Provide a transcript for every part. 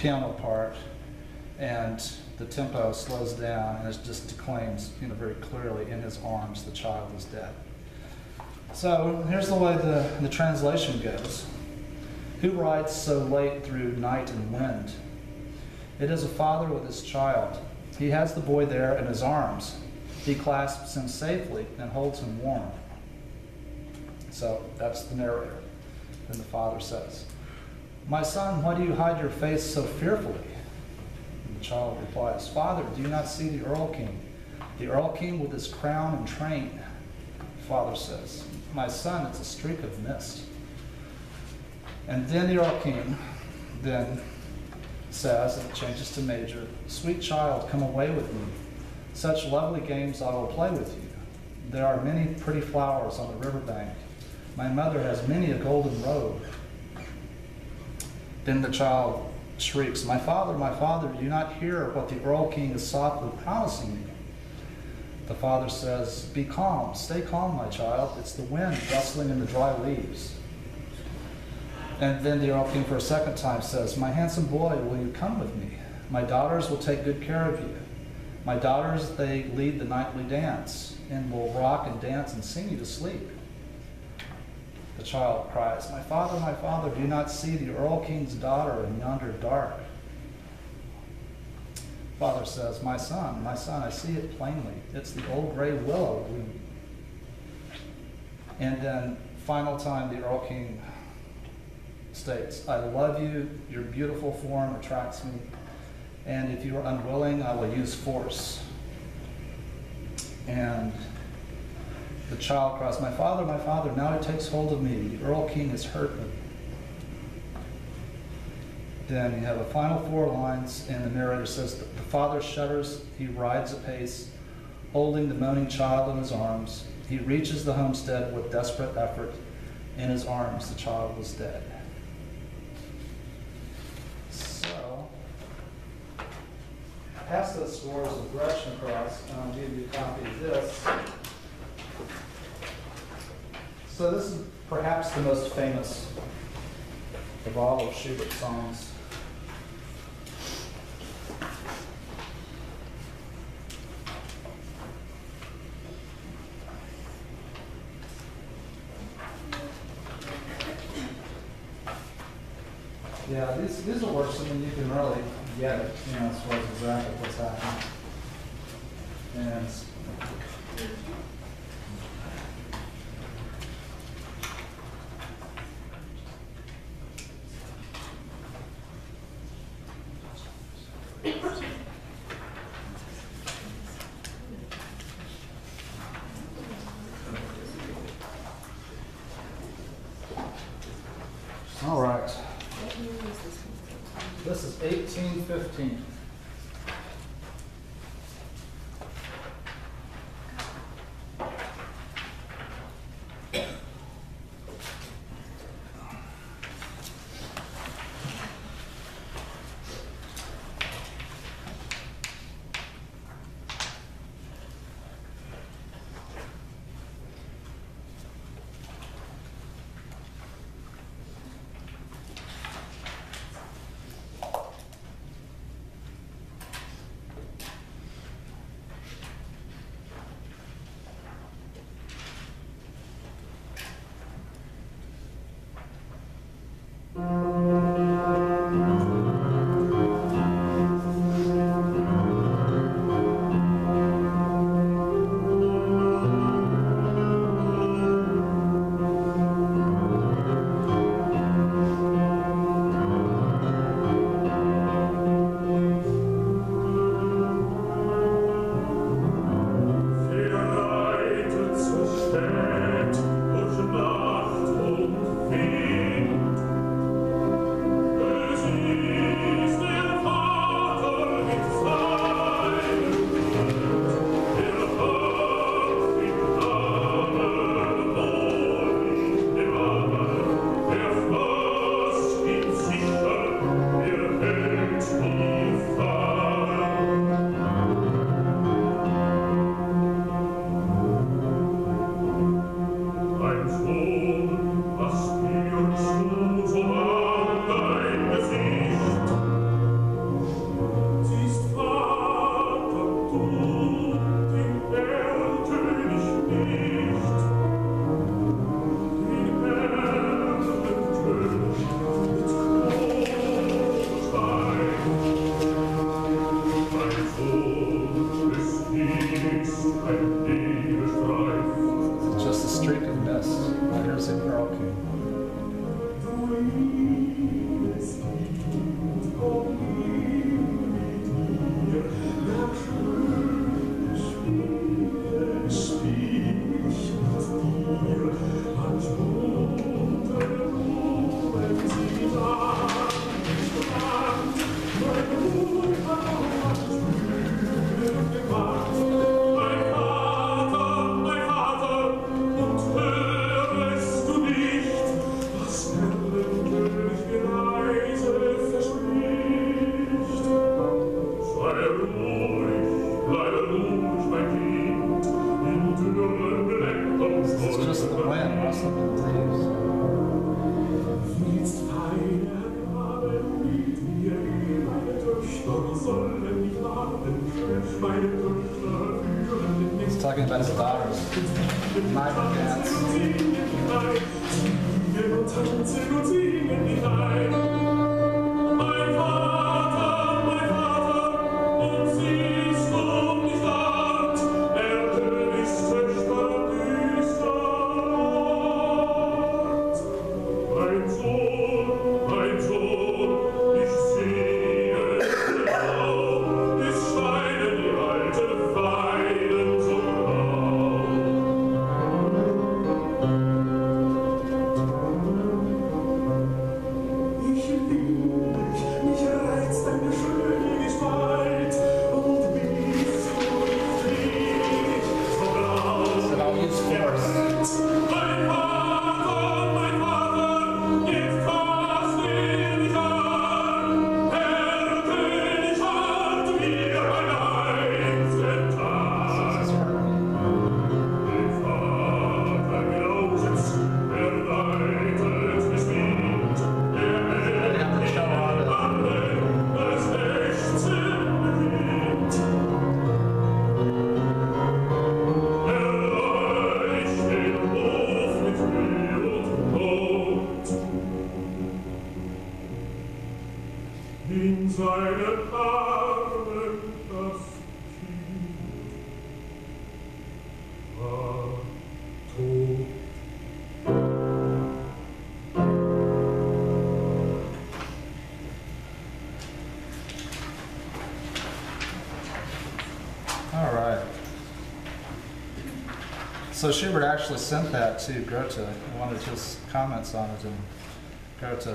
piano part, and the tempo slows down, and it just declaims, very clearly, in his arms, the child is dead. So here's the way the translation goes. Who rides so late through night and wind? It is a father with his child. He has the boy there in his arms. He clasps him safely and holds him warm. So that's the narrator. Then the father says, "My son, why do you hide your face so fearfully?" And the child replies, "Father, do you not see the Erlking, the Erlking with his crown and train?" The father says, "My son, it's a streak of mist." And then the Erlking then says, and it changes to major, "Sweet child, come away with me. Such lovely games I will play with you. There are many pretty flowers on the riverbank. My mother has many a golden robe." Then the child shrieks, my father, do you not hear what the Erlking is softly promising me?" The father says, "Be calm, stay calm, my child. It's the wind rustling in the dry leaves." And then the Erlking for a second time says, "My handsome boy, will you come with me? My daughters will take good care of you. My daughters, they lead the nightly dance and will rock and dance and sing you to sleep." The child cries, my father, do you not see the Erlking's daughter in yonder dark?" Father says, my son, I see it plainly. It's the old gray willow. And then, final time, the Erlking states, "I love you, your beautiful form attracts me, and if you are unwilling, I will use force." And the child cries, my father, now he takes hold of me. The Erlking has hurt me. Then you have a final 4 lines, and the narrator says, the father shudders, he rides apace, holding the moaning child in his arms. He reaches the homestead with desperate effort. In his arms, the child was dead. So, pass those scores of Gretchen across, and I'll give you a copy of this. So this is perhaps the most famous of all of Schubert's songs. Yeah, these are works, you can really get it, as far as exactly what's happening. And all right. This is 1815. He's talking about his daughters. Migrant dance. So Schubert actually sent that to Goethe. He wanted his comments on it, and Goethe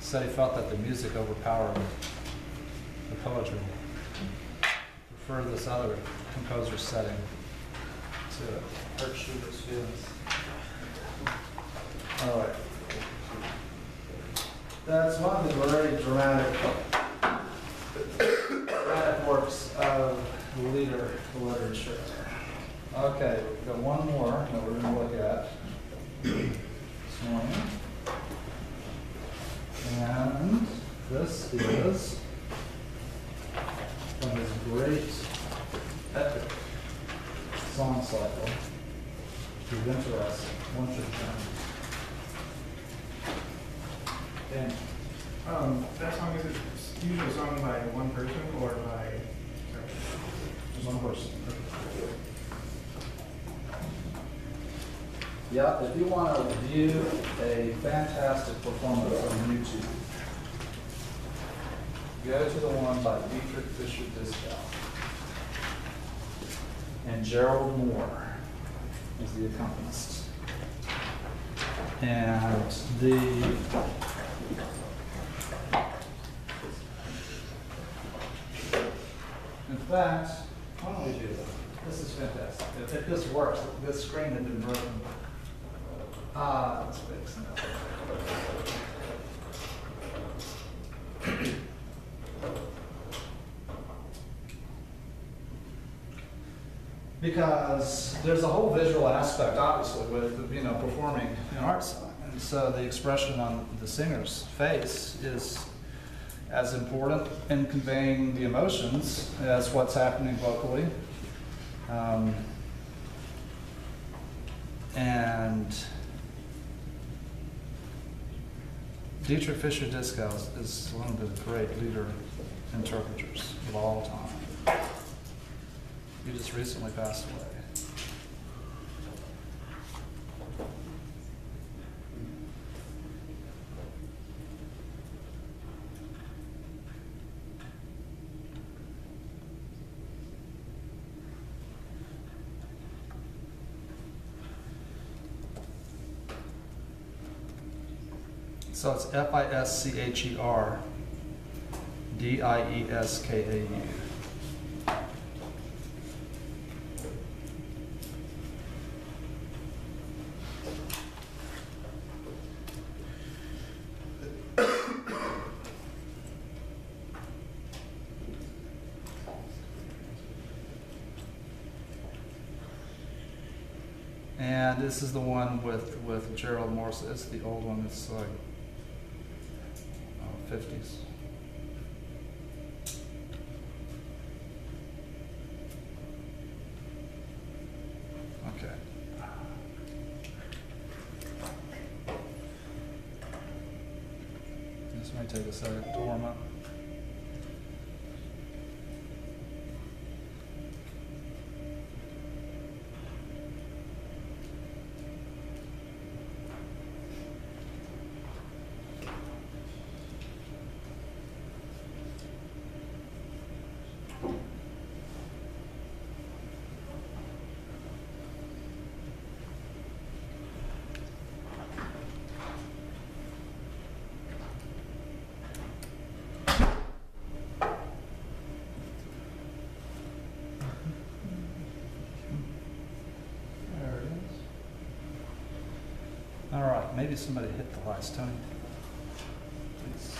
said he felt that the music overpowered the poetry. Preferred this other composer's setting to hurt Schubert's feelings. All right. That's one of the very dramatic works of lieder literature. Okay, we've got one more that we're going to look at this morning. And this is from his great epic song cycle, The Winterreise, Winterreise. Dan. That song is usually sung by one person or by One person. Yeah, if you want to view a fantastic performance on YouTube, go to the one by Dietrich Fischer-Dieskau. And Gerald Moore is the accompanist. And in fact, why don't we do that? This is fantastic. If this works, this screen had been broken. It's fixed now. Because there's a whole visual aspect, obviously, with performing an art song, and so the expression on the singer's face is as important in conveying the emotions as what's happening vocally. And Dietrich Fischer-Dieskau is one of the great lieder interpreters of all time. He just recently passed away. So it's Fischerdieskau. And this is the one with Gerald Morse. It's the old one. It's like 50s. Okay. This may take a second to warm up. All right, maybe somebody hit the lights, Tony. Please.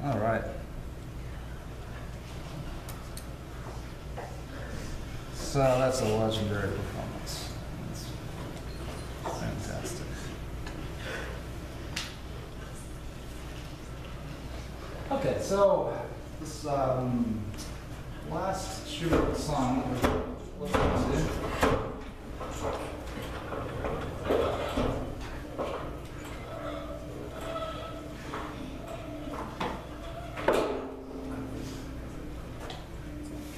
All right. So that's a legendary performance. That's fantastic. Okay, so this last Schubert song that we're listening to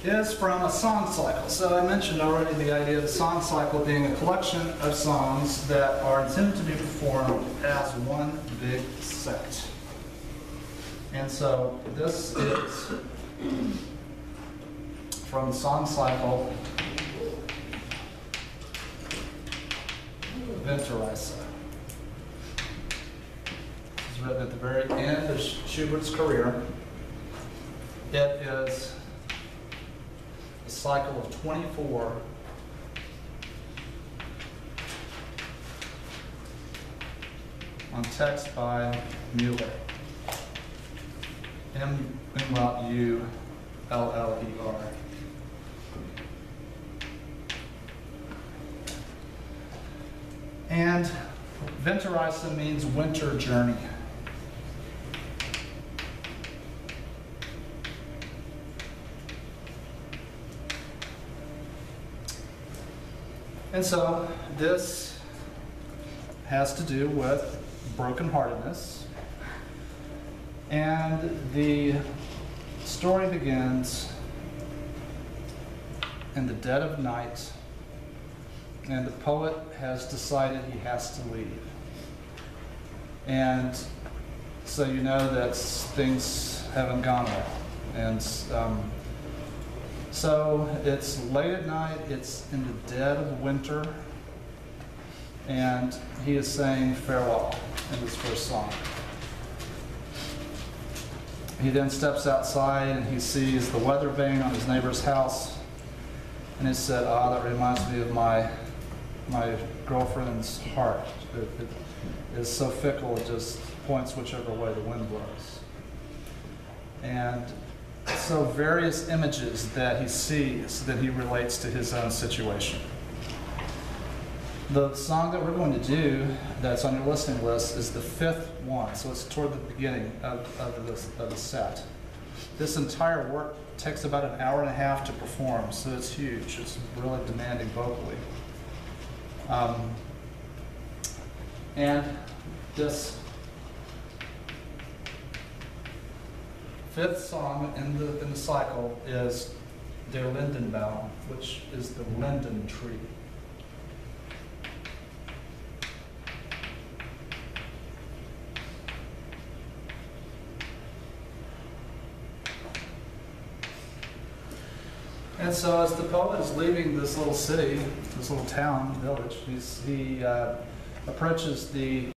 is from a song cycle. So I mentioned already the idea of a song cycle being a collection of songs that are intended to be performed as one big set. And so this is from the song cycle Winterreise. It's written at the very end of Schubert's career. It is a cycle of 24 on text by Müller. M-U-L-L-E-R. And Winterreise means winter journey. And so this has to do with brokenheartedness. And the story begins in the dead of night, and the poet has decided he has to leave. And so you know that things haven't gone well. And so it's late at night, it's in the dead of winter, and he is saying farewell in this first song. He then steps outside and he sees the weather vane on his neighbor's house, and he said, that reminds me of my girlfriend's heart. It is so fickle, it just points whichever way the wind blows. And so various images that he sees that he relates to his own situation. The song that we're going to do that's on your listening list is the fifth one, so it's toward the beginning of the set. This entire work takes about an hour and a half to perform, so it's huge. It's really demanding vocally. And this fifth song in the cycle is Der Lindenbaum, which is the linden tree. And so as the poet is leaving this little city, this little town, village, he approaches the